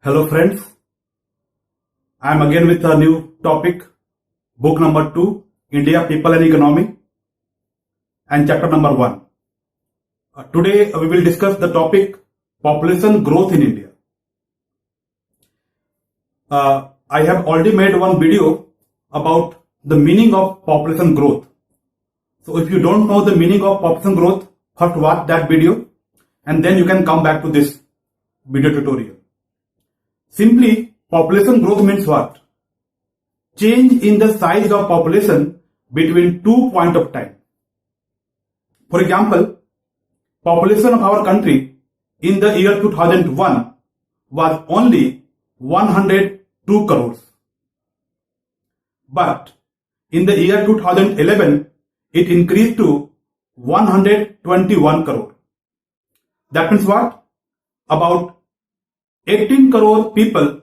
Hello friends, I am again with a new topic, book number 2, India, People and Economy, and chapter number 1. Today we will discuss the topic population growth in India. I have already made one video about the meaning of population growth. So if you don't know the meaning of population growth, first watch that video and then you can come back to this video tutorial. Simply, population growth means what? Change in the size of population between 2 points of time. For example, population of our country in the year 2001 was only 102 crores. But in the year 2011, it increased to 121 crore. That means what? About 18 crore people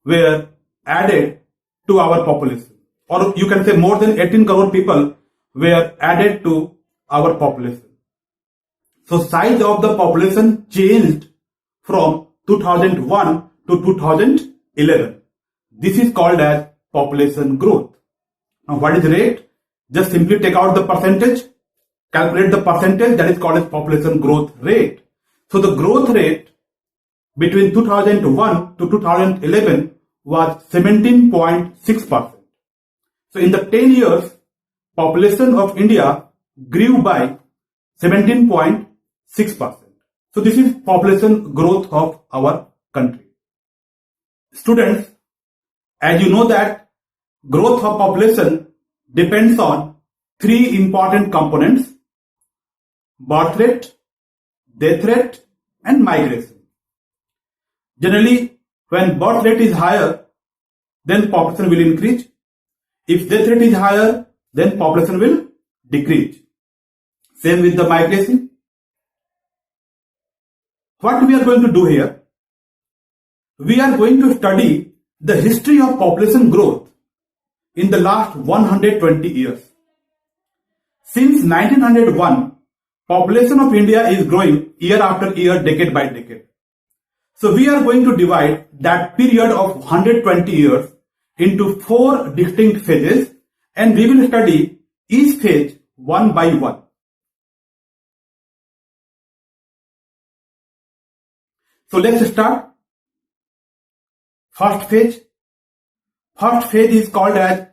were added to our population, or you can say more than 18 crore people were added to our population. So size of the population changed from 2001 to 2011. This is called as population growth. Now what is rate? Just simply take out the percentage, calculate the percentage, that is called as population growth rate. So the growth rate between 2001 to 2011 was 17.6%. So in the 10 years, population of India grew by 17.6%. So this is population growth of our country. Students, as you know that growth of population depends on three important components: birth rate, death rate, and migration. Generally, when birth rate is higher, then population will increase. If death rate is higher, then population will decrease. Same with the migration. What we are going to do here? We are going to study the history of population growth in the last 120 years. Since 1901, population of India is growing year after year, decade by decade. So we are going to divide that period of 120 years into 4 distinct phases, and we will study each phase one by one. So let's start. First phase. First phase is called as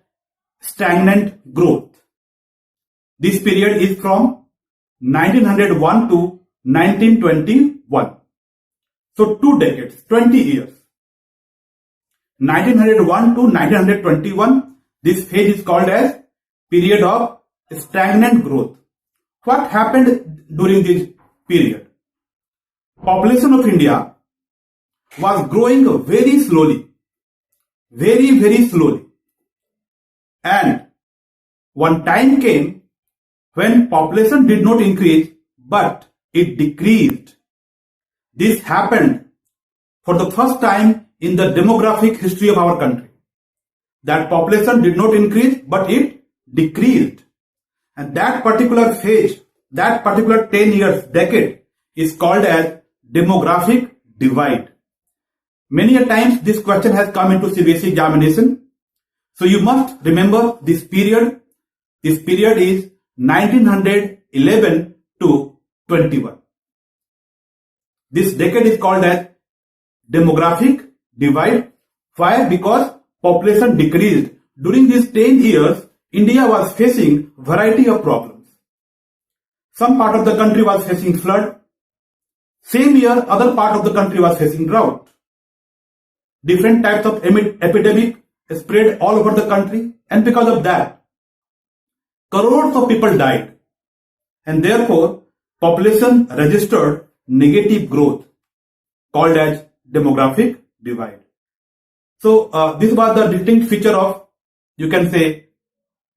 stagnant growth. This period is from 1901 to 1921. So 2 decades, 20 years. 1901 to 1921, this phase is called as period of stagnant growth. What happened during this period? Population of India was growing very slowly, very slowly. And one time came when population did not increase, but it decreased. This happened for the first time in the demographic history of our country. That population did not increase, but it decreased. And that particular phase, that particular 10 years decade is called as demographic divide. Many a times this question has come into CBSE examination. So you must remember this period. This period is 1911 to 21. This decade is called as demographic divide. Why? Because population decreased. During these 10 years, India was facing variety of problems. Some part of the country was facing flood. Same year, other part of the country was facing drought. Different types of epidemic spread all over the country, and because of that, crores of people died. And therefore, population registered negative growth, called as demographic divide. So this was the distinct feature of, you can say,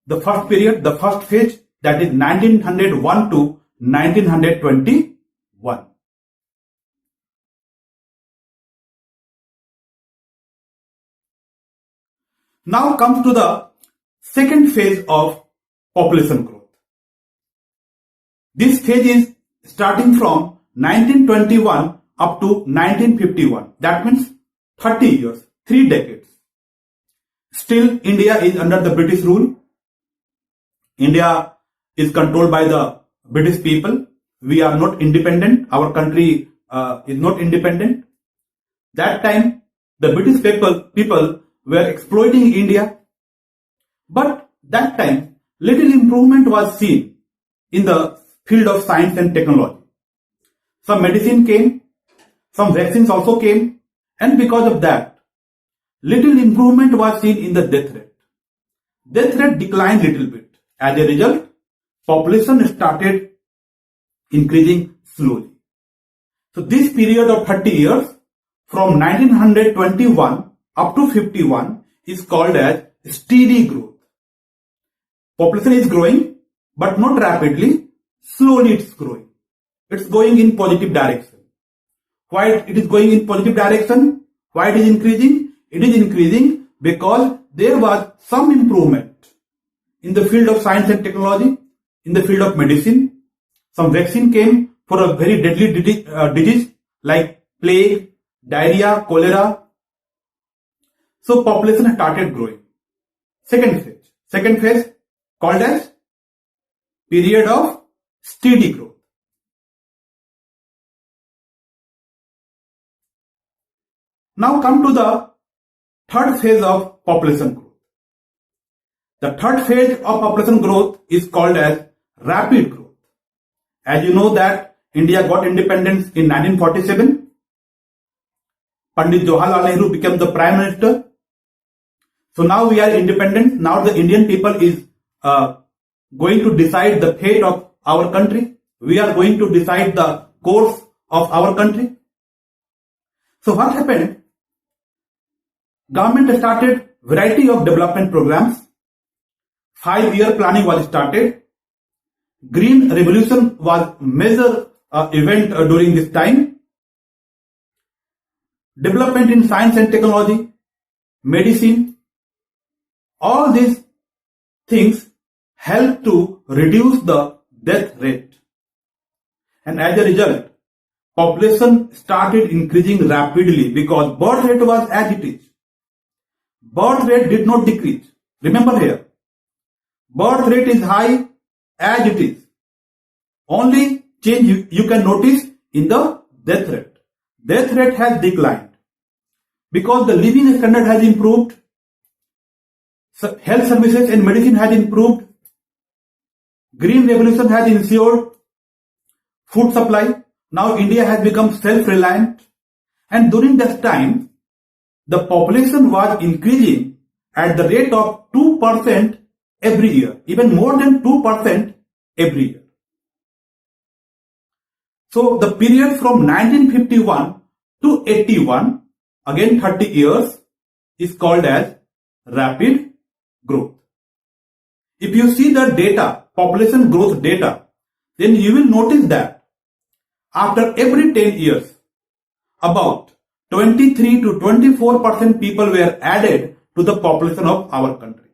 the first period, the first phase, that is 1901 to 1921. Now comes to the second phase of population growth. This phase is starting from 1921 up to 1951. That means 30 years, 3 decades. Still, India is under the British rule. India is controlled by the British people. We are not independent. Our country is not independent. That time, the British people were exploiting India. But that time, little improvement was seen in the field of science and technology. Some medicine came, some vaccines also came, and because of that, little improvement was seen in the death rate. Death rate declined little bit. As a result, population started increasing slowly. So this period of 30 years, from 1921 up to 51, is called as steady growth. Population is growing, but not rapidly, slowly it's growing. It's going in positive direction. Why it is going in positive direction? Why it is increasing? It is increasing because there was some improvement in the field of science and technology, in the field of medicine. Some vaccine came for a very deadly disease like plague, diarrhea, cholera. So population started growing. Second phase called as period of steady growth. Now come to the third phase of population growth. The third phase of population growth is called as rapid growth. As you know that India got independence in 1947. Pandit Jawaharlal Nehru became the Prime Minister. So now we are independent. Now the Indian people is going to decide the fate of our country. We are going to decide the course of our country. So what happened? Government started variety of development programs. 5-year planning was started. Green Revolution was major event during this time. Development in science and technology, medicine, all these things help to reduce the death rate. And as a result, population started increasing rapidly because birth rate was as it is. Birth rate did not decrease. Remember here, birth rate is high as it is. Only change you can notice in the death rate. Death rate has declined because the living standard has improved, health services and medicine has improved, green revolution has ensured food supply. Now India has become self-reliant, and during that time, the population was increasing at the rate of 2% every year, even more than 2% every year. So the period from 1951 to 81, again 30 years, is called as rapid growth. If you see the data, population growth data, then you will notice that after every 10 years, about 23 to 24% people were added to the population of our country.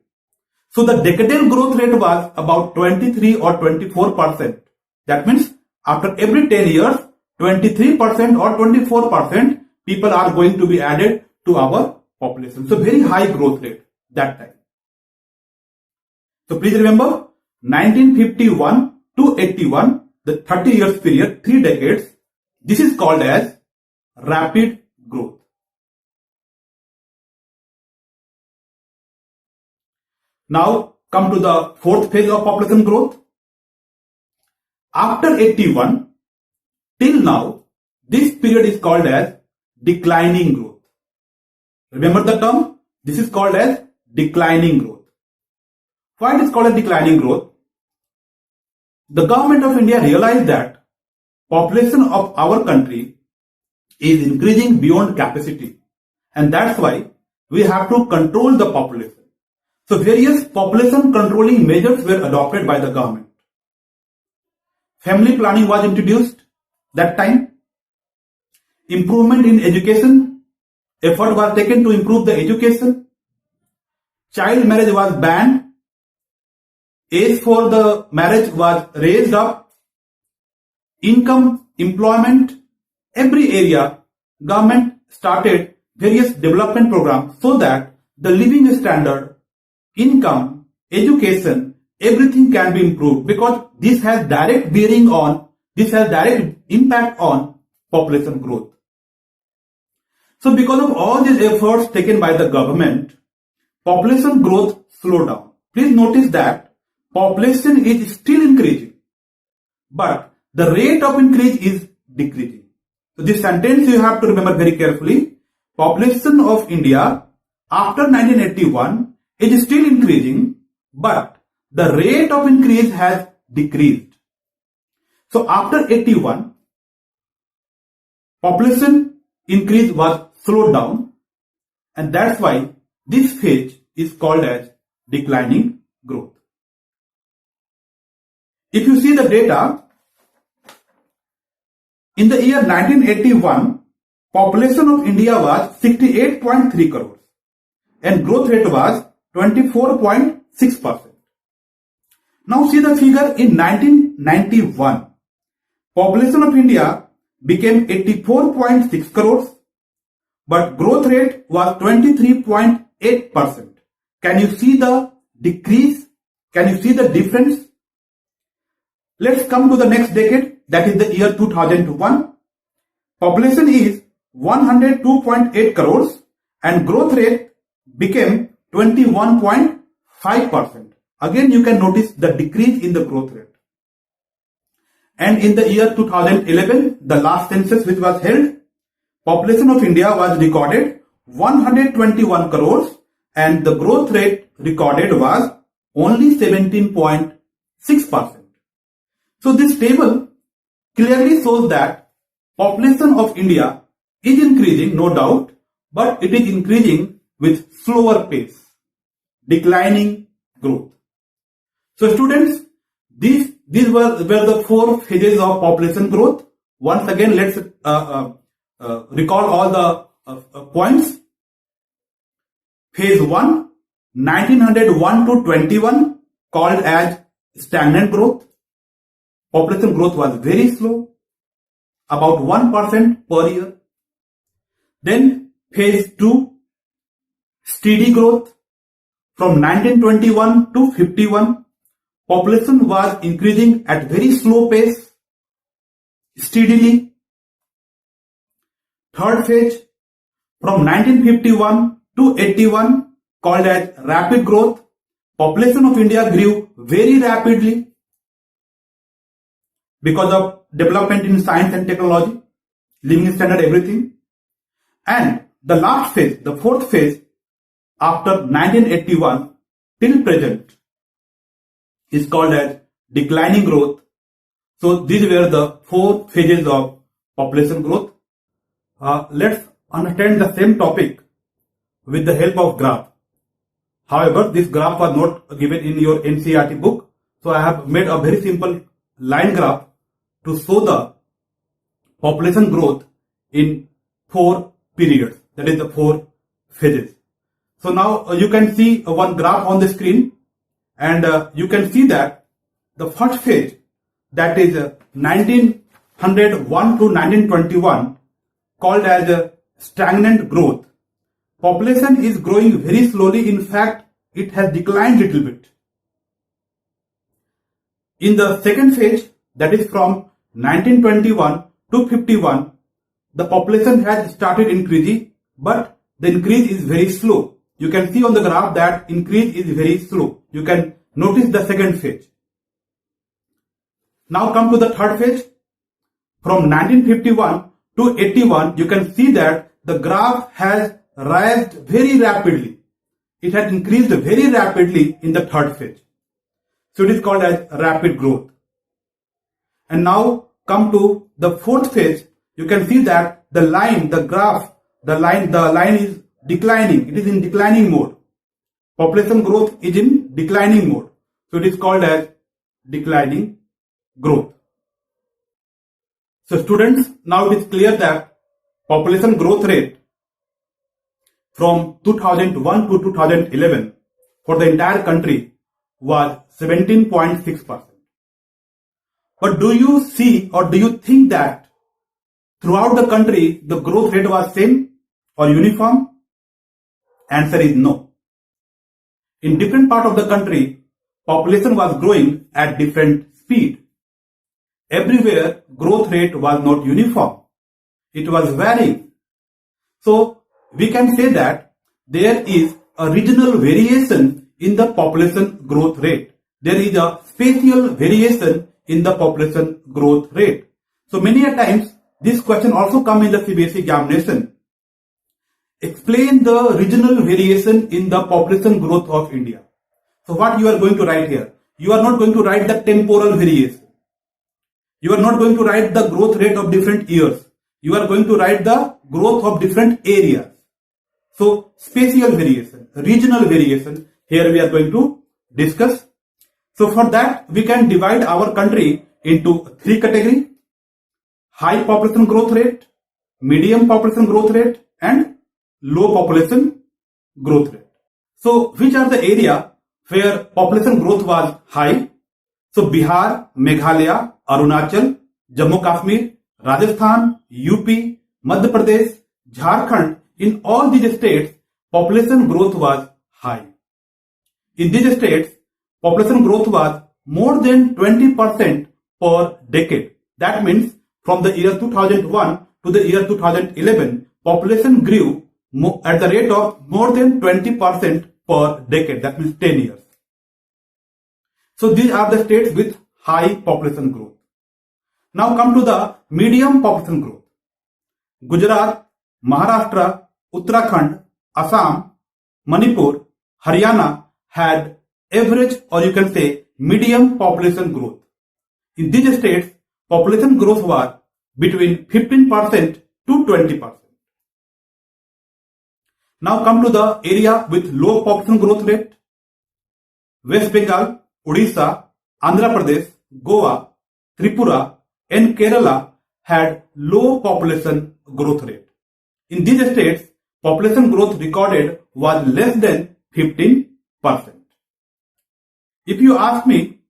So the decadal growth rate was about 23 or 24%. That means after every 10 years, 23% or 24% people are going to be added to our population. So very high growth rate that time. So please remember, 1951 to 81, the 30 years period, 3 decades, this is called as rapid growth. Now come to the fourth phase of population growth. After 81 till now, this period is called as declining growth. Remember the term? This is called as declining growth. Why it is called as declining growth? The government of India realized that population of our country is increasing beyond capacity, and that's why we have to control the population. So various population controlling measures were adopted by the government. Family planning was introduced that time. Improvement in education, effort was taken to improve the education. Child marriage was banned. Age for the marriage was raised up. Income, employment, every area, government started various development programs so that the living standard, income, education, everything can be improved, because this has direct impact on population growth. So because of all these efforts taken by the government, population growth slowed down. Please notice that population is still increasing, but the rate of increase is decreasing. So this sentence you have to remember very carefully. Population of India after 1981 is still increasing, but the rate of increase has decreased. So after 81, population increase was slowed down, and that's why this phase is called as declining growth. If you see the data, in the year 1981, population of India was 68.3 crores and growth rate was 24.6%. Now see the figure in 1991. Population of India became 84.6 crores, but growth rate was 23.8%. Can you see the decrease? Can you see the difference? Let's come to the next decade, that is the year 2001. Population is 102.8 crores and growth rate became 21.5%. Again, you can notice the decrease in the growth rate. And in the year 2011, the last census which was held, population of India was recorded 121 crores and the growth rate recorded was only 17.6%. So this table clearly shows that population of India is increasing, no doubt, but it is increasing with slower pace, declining growth. So students, these were the 4 phases of population growth. Once again, let's recall all the points. Phase 1, 1901 to 21, called as stagnant growth. Population growth was very slow, about 1% per year. Then phase 2, steady growth. From 1921 to 51, population was increasing at very slow pace, steadily. Third phase, from 1951 to 81, called as rapid growth. Population of India grew very rapidly because of development in science and technology, living standard, everything. And the last phase, the fourth phase, after 1981 till present, is called as declining growth. So these were the 4 phases of population growth. Let's understand the same topic with the help of graph. However, this graph was not given in your NCERT book, so I have made a very simple line graph to show the population growth in 4 periods, that is the 4 phases. So now you can see one graph on the screen, and you can see that the first phase, that is 1901 to 1921, called as stagnant growth. Population is growing very slowly. In fact, it has declined little bit. In the second phase, that is from 1921 to 51, the population has started increasing, but the increase is very slow. You can see on the graph that increase is very slow. You can notice the second phase. Now come to the third phase. From 1951 to 81, you can see that the graph has risen very rapidly. It has increased very rapidly in the third phase. So it is called as rapid growth. And now come to the fourth phase. You can see that the line, the graph, the line is declining. It is in declining mode. Population growth is in declining mode. So it is called as declining growth. So students, now it is clear that population growth rate from 2001 to 2011 for the entire country was 17.6%. But do you see or do you think that throughout the country the growth rate was same, or uniform? Answer is no. In different part of the country, population was growing at different speed. Everywhere, growth rate was not uniform. It was varying. So, we can say that there is a regional variation in the population growth rate. There is a spatial variation in the population growth rate. So, many a times, this question also comes in the CBSE examination. Explain the regional variation in the population growth of India. So, what you are going to write here? You are not going to write the temporal variation. You are not going to write the growth rate of different years. You are going to write the growth of different areas. So, spatial variation, regional variation, here we are going to discuss. So, for that, we can divide our country into three categories: high population growth rate, medium population growth rate, and low population growth rate. So, which are the area where population growth was high? So, Bihar, Meghalaya, Arunachal, Jammu Kashmir, Rajasthan, UP, Madhya Pradesh, Jharkhand, in all these states, population growth was high. In these states, population growth was more than 20% per decade. That means from the year 2001 to the year 2011, population grew at the rate of more than 20% per decade. That means 10 years. So these are the states with high population growth. Now come to the medium population growth. Gujarat, Maharashtra, Uttarakhand, Assam, Manipur, Haryana had average, or you can say medium population growth. In these states, population growth was between 15% to 20%. Now come to the area with low population growth rate. West Bengal, Odisha, Andhra Pradesh, Goa, Tripura, and Kerala had low population growth rate. In these states, population growth recorded was less than 15%. If you ask me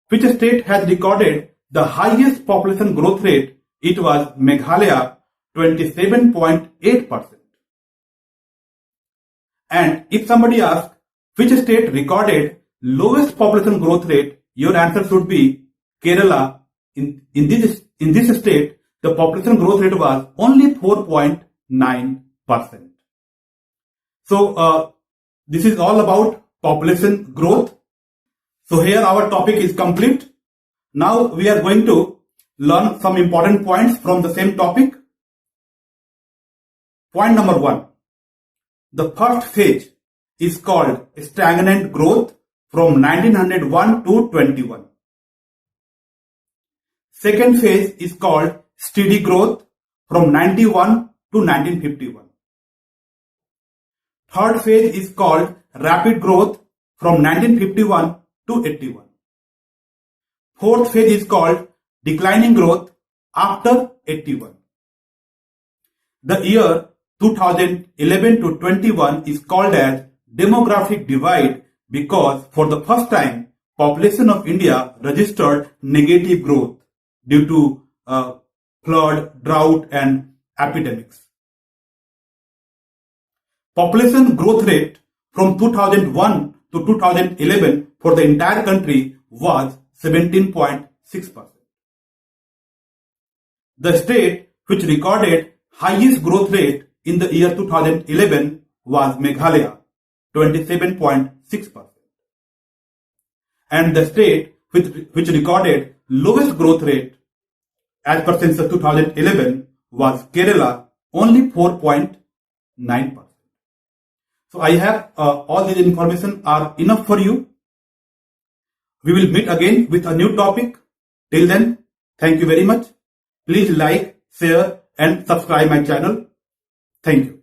which state has recorded the highest population growth rate, it was Meghalaya, 27.8%. And if somebody asks which state recorded lowest population growth rate, your answer should be Kerala. In this state, the population growth rate was only 4.9%. So, this is all about population growth. So here our topic is complete. Now we are going to learn some important points from the same topic. Point number 1. The first phase is called stagnant growth from 1901 to 21. Second phase is called steady growth from 91 to 1951. Third phase is called rapid growth from 1951 to 81. Fourth phase is called declining growth after 81. The year 2011 to 21 is called as demographic divide because for the first time population of India registered negative growth due to flood, drought and epidemics. Population growth rate from 2001 to 2011 for the entire country was 17.6%. The state which recorded highest growth rate in the year 2011 was Meghalaya, 27.6%. And the state which recorded lowest growth rate as per census 2011 was Kerala, only 4.9%. So I have all these information are enough for you. We will meet again with a new topic. Till then, thank you very much. Please like, share and subscribe my channel. Thank you.